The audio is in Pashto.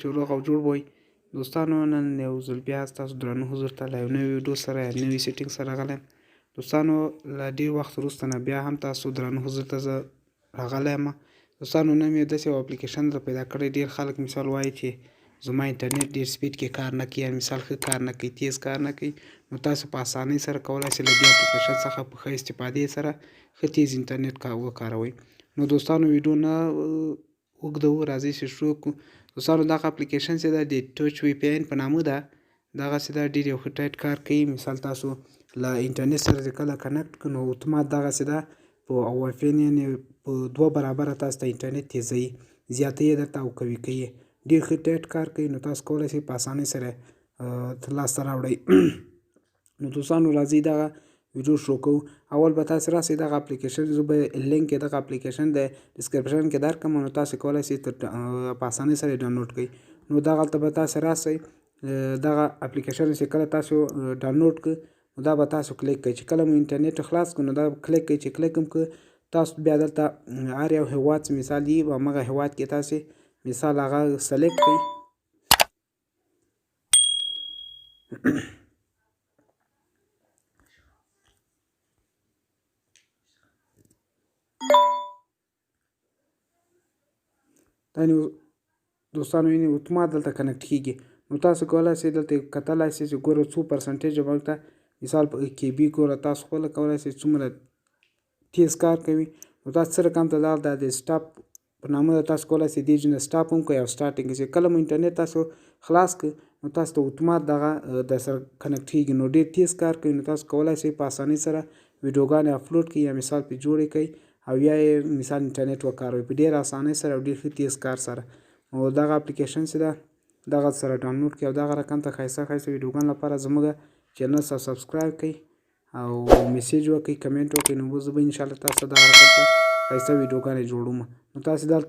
چې روغ او جوړ وئ دوستانو. نن یو ځل بیا ستاسو درنو حضور ته له یو نوي ویډیو سره یا نوي سیټینګ سره راغلی یم. دوستانو له ډېر وخت وروسته نه بیا هم تاسو درنو حضور ته زه راغلی یم. دوستانو نن مې داسې یو اپلیکیشن در پیدا کړی. ډېر خلک مثال وایي چې زما انټرنیټ ډېر سپیډ کې کار نه کوي، یا مثال ښه کار نه کوي، تیز کار نه کوي. نو تاسو په اسانۍ سره کولی شئ له دې اپلیکیشن څخه په ښه استفادې سره ښه تیز انټرنیټ وکاروئ. نو دوستانو ویډیو نه اوږدوو، راځئ چې شروع کړو. دوستانو دغه اپلیکیشن چې ده د ټچ وی پی این په نامه ده. دغسې ده ډېر یو ښه ټایټ کار کوي. مثال تاسو له انټرنیټ سره چې کله کنکټ کړو نو اتومات دغسې ده په وای فای یعنې په 2 برابره تاسو ته انټرنیټ تیزوي، زیاتوي یې درته او قوي کوي یې. ډېر ښه ټایټ کار کوي. نو تاسو کولی شئ په اسانۍ سره لاسته راوړئ. نو دوستانو راځئ دغه ویډیو شروع کوو. اول به تاسو راسئ دغه اپلیکیشن، زه به لینک یې دغه اپلیکیشن د ډسکرپشن کې درکړم، نو تاسو کولی شئ په اسانۍ سره یې ډاونلوډ کړئ. نو دغلته به تاسو راسئ، دغه اپلیکیشن چې کله تاسو ډاونلوډ کړئ نو دا به تاسو کلیک کړئ. چې کله مو انټرنیټ خلاص کړو نو دا کلیک کړئ. چې کلیک هم کړئ تاسو بیا دلته هر یو هیواد چې مثال وي په همغه هیواد کې تاسې مثال هغه سلیکټ کړئ. دا دوستانو وینئ اتومات دلته کنکټ کېږي. نو تاسو کولی شئ دلته کتلی شئ چې ګوره څو پرسنټیج موږ ته مثال په کې بي ګوره تاسو خپله کولی شئ څومره تیز کار کوي. نو تاسو څه رقم ته دا د سټاپ په نامه ده، تاسو کولی شئ دې نه سټاپ هم کړئ او سټارټینګ چې کله مو انټرنیټ تاسو خلاص کړئ نو تاسو ته اتومات دغه در سره کنکټ کېږي. نو ډېر تیز کار کوي. نو تاسو کولی شئ په اسانۍ سره ویډیوګانې اپلوډ کړئ یا مثال پرې جوړې کړئ او یا یې مثال انټرنیټ وکاروئ په ډېره اسانۍ سره او ډېر ښه تیز کار سره. او دغه اپلیکیشن چې ده دغه سره ډاونلوډ کړئ او دغه رقم ته ښایسته ښایسته ویډیوګانو لپاره زموږ چینل سره سبسکرایب کړئ او میسیج وکړئ، کمنټ وکړئ. نو زه به انشاءالله تاسو ته دغه رقم ته ښایسته ویډیوګانې جوړوم. نو تاسو دلته